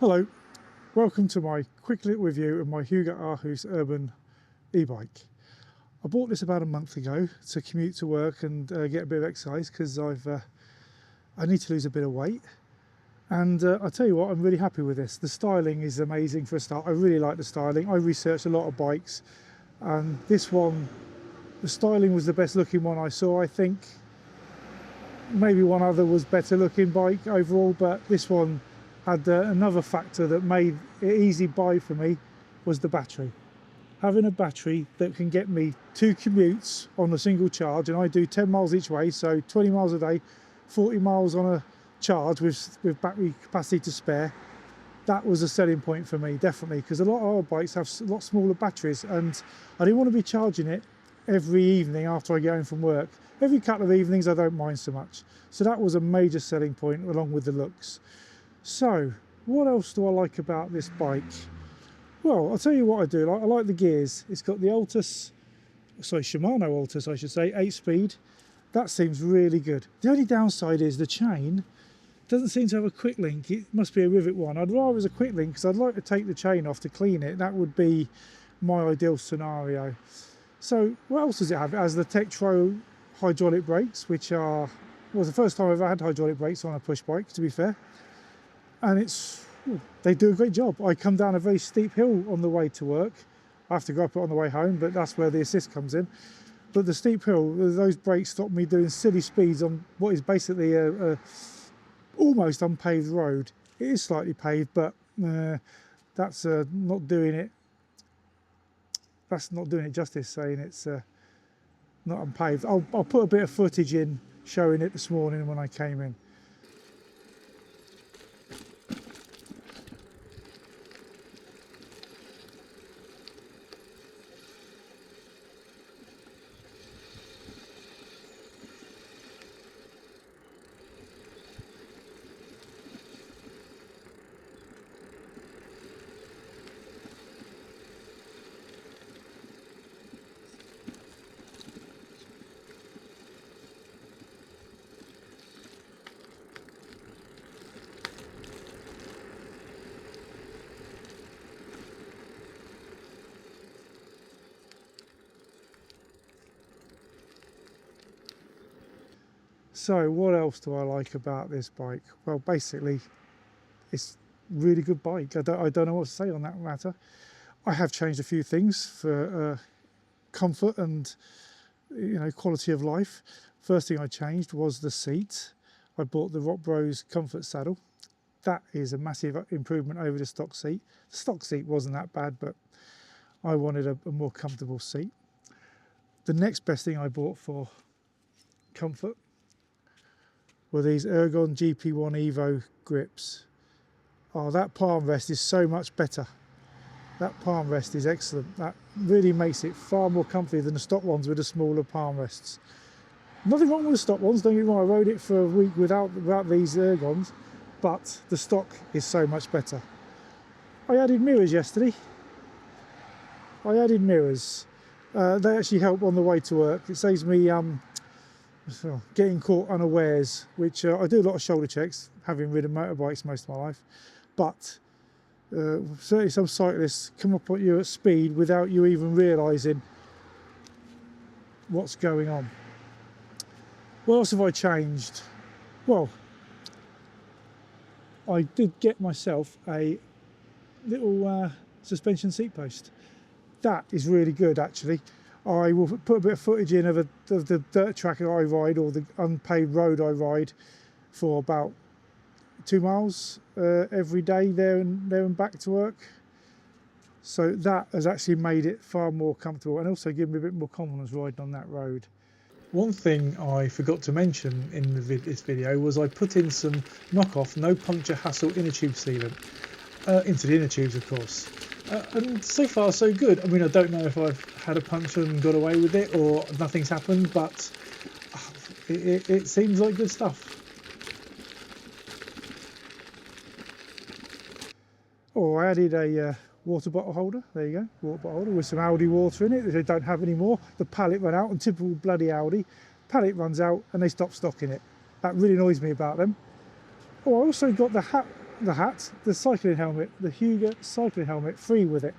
Hello, welcome to my quick little review of my Hygge Aarhus Urban e-bike. I bought this about a month ago to commute to work and get a bit of exercise because I need to lose a bit of weight. And I tell you what, I'm really happy with this. The styling is amazing for a start. I really like the styling. I researched a lot of bikes, and this one, the styling was the best looking one I saw. I think maybe one other was better looking bike overall, but this one had another factor that made it easy buy for me was the battery. Having a battery that can get me 2 commutes on a single charge, and I do 10 miles each way, so 20 miles a day, 40 miles on a charge with battery capacity to spare. That was a selling point for me, definitely, because a lot of our bikes have a lot smaller batteries, and I didn't want to be charging it every evening after I get home from work. Every couple of evenings I don't mind so much. So that was a major selling point along with the looks. So what else do I like about this bike? Well, I'll tell you what I do. I like the gears. It's got the Shimano Altus, I should say, 8-speed. That seems really good. The only downside is the chain doesn't seem to have a quick link. It must be a rivet one. I'd rather as a quick link because I'd like to take the chain off to clean it. That would be my ideal scenario. So what else does it have? It has the Tektro hydraulic brakes, which was the first time I've ever had hydraulic brakes on a push bike, to be fair. And they do a great job. I come down a very steep hill on the way to work. I have to go up it on the way home, but that's where the assist comes in. But the steep hill, those brakes stop me doing silly speeds on what is basically a almost unpaved road. It is slightly paved, but that's not doing it. That's not doing it justice, saying it's not unpaved. I'll put a bit of footage in showing it this morning when I came in. So what else do I like about this bike? Well, basically, it's a really good bike. I don't know what to say on that matter. I have changed a few things for comfort and quality of life. First thing I changed was the seat. I bought the Rock Bros Comfort Saddle. That is a massive improvement over the stock seat. The stock seat wasn't that bad, but I wanted a more comfortable seat. The next best thing I bought for comfort were these Ergon GP1 Evo grips. Oh, that palm rest is so much better. That palm rest is excellent. That really makes it far more comfy than the stock ones with the smaller palm rests. Nothing wrong with the stock ones, don't get me wrong, I rode it for a week without these Ergons, but the stock is so much better. I added mirrors yesterday. They actually help on the way to work. It saves me getting caught unawares, which I do a lot of shoulder checks, having ridden motorbikes most of my life, but certainly some cyclists come up on you at speed without you even realising what's going on. What else have I changed? Well, I did get myself a little suspension seat post. That is really good, actually. I will put a bit of footage in of the dirt track I ride, or the unpaved road I ride, for about 2 miles every day there and back to work. So that has actually made it far more comfortable and also given me a bit more confidence riding on that road. One thing I forgot to mention in this video was I put in some knockoff no puncture hassle inner tube sealant into the inner tubes, of course. And so far so good. I mean, I don't know if I've had a puncture and got away with it or nothing's happened, but it seems like good stuff. Oh, I added a water bottle holder. There you go, water bottle holder with some Aldi water in it that they don't have anymore. The pallet ran out, and typical bloody Aldi, pallet runs out and they stop stocking it. That really annoys me about them. Oh, I also got the the hat, the cycling helmet, the Hygge cycling helmet, free with it,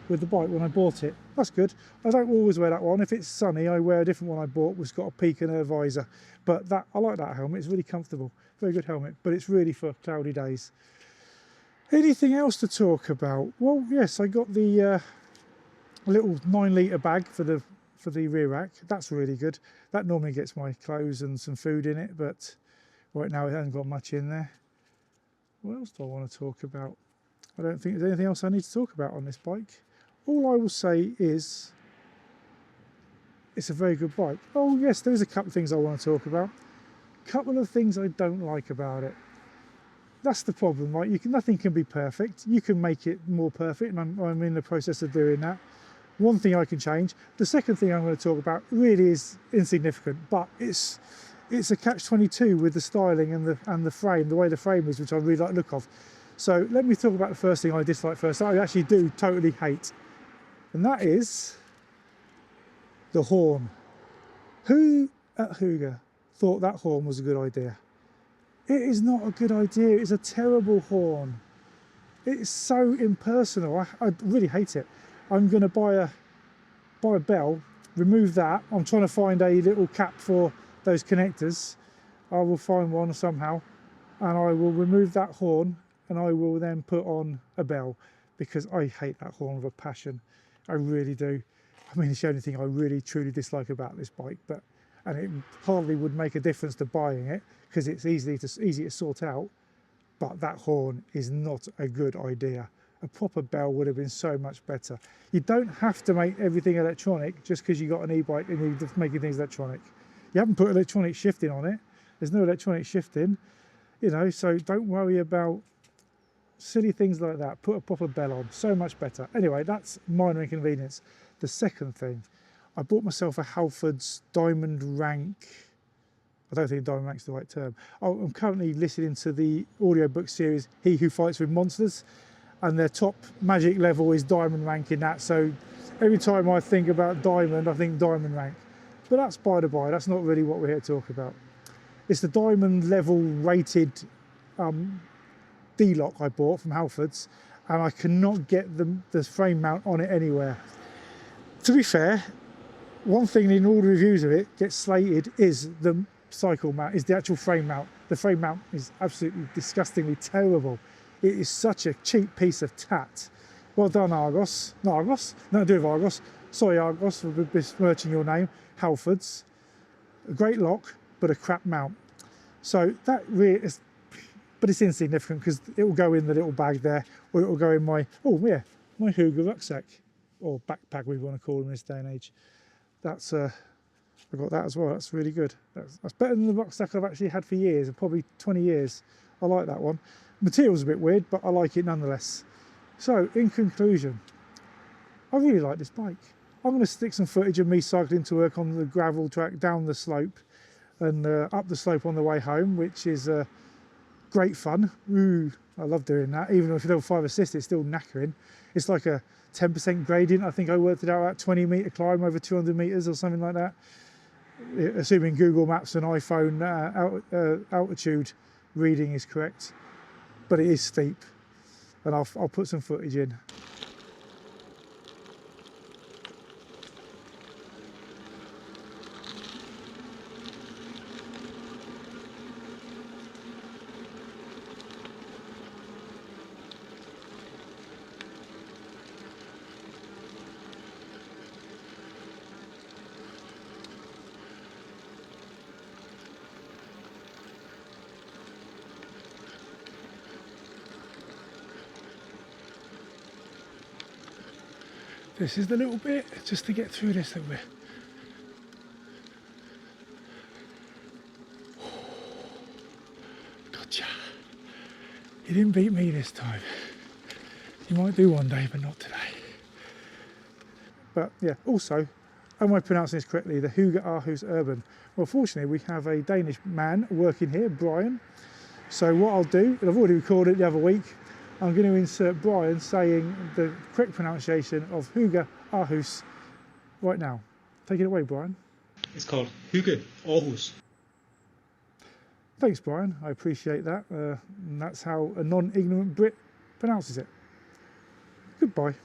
with the bike when I bought it. That's good. I don't always wear that one. If it's sunny, I wear a different one I bought, which got a peak and a visor. But that, I like that helmet. It's really comfortable. Very good helmet, but it's really for cloudy days. Anything else to talk about? Well, yes, I got the little 9-litre bag for the rear rack. That's really good. That normally gets my clothes and some food in it, but right now it hasn't got much in there. What else do I want to talk about? I don't think there's anything else I need to talk about on this bike. All I will say is it's a very good bike. Oh yes, there's a couple of things I want to talk about. A couple of things I don't like about it. That's the problem, right? Nothing can be perfect. You can make it more perfect, and I'm in the process of doing that. One thing I can change. The second thing I'm going to talk about really is insignificant, but it's a catch-22 with the styling and the frame, the way the frame is, which I really like the look of. So let me talk about the first thing I dislike first. I actually do totally hate, and that is the horn. Who at Hygge thought that horn was a good idea? It is not a good idea. It's a terrible horn. It's so impersonal. I really hate it. I'm going to buy a bell, remove that. I'm trying to find a little cap for those connectors. I will find one somehow, and I will remove that horn, and I will then put on a bell, because I hate that horn with a passion. I really do. I mean, it's the only thing I really truly dislike about this bike, and it hardly would make a difference to buying it, because it's easy to sort out, but that horn is not a good idea. A proper bell would have been so much better. You don't have to make everything electronic just because you got an e-bike and you're just making things electronic. You haven't put electronic shifting on it. There's no electronic shifting, you know, so don't worry about silly things like that. Put a proper bell on, so much better. Anyway, that's minor inconvenience. The second thing, I bought myself a Halford's Diamond Rank. I don't think Diamond Rank's the right term. I'm currently listening to the audiobook series He Who Fights with Monsters, and their top magic level is Diamond Rank in that. So every time I think about Diamond, I think Diamond Rank. But that's by the by, that's not really what we're here to talk about. It's the Diamond level rated D-lock I bought from Halford's, and I cannot get the frame mount on it anywhere. To be fair, one thing in all the reviews of it gets slated is the cycle mount, is the actual frame mount. The frame mount is absolutely disgustingly terrible. It is such a cheap piece of tat. Well done, Argos. No, Argos? Nothing to do with Argos. Sorry, Argos, for besmirching your name. Halford's. A great lock, but a crap mount. So that really is, but it's insignificant because it will go in the little bag there, or it will go in my, oh yeah, my Hygge rucksack, or backpack we want to call them in this day and age. That's, I got that as well. That's really good. That's better than the rucksack I've actually had for years, probably 20 years. I like that one. Material's a bit weird, but I like it nonetheless. So, in conclusion, I really like this bike. I'm going to stick some footage of me cycling to work on the gravel track down the slope and up the slope on the way home, which is great fun. Ooh, I love doing that. Even if you level 5 assist, it's still knackering. It's like a 10% gradient. I think I worked it out at 20-metre climb over 200 metres or something like that. Assuming Google Maps and iPhone altitude reading is correct. But it is steep, and I'll put some footage in. This is the little bit, just to get through this little bit. Gotcha. You didn't beat me this time. You might do one day, but not today. But yeah, also, am I pronouncing this correctly? The Hygge Aarhus Urban. Well, fortunately, we have a Danish man working here, Brian. So what I'll do, and I've already recorded it the other week, I'm going to insert Brian saying the correct pronunciation of Hygge Aarhus right now. Take it away, Brian. It's called Hygge Aarhus. Thanks, Brian, I appreciate that. And that's how a non-ignorant Brit pronounces it. Goodbye.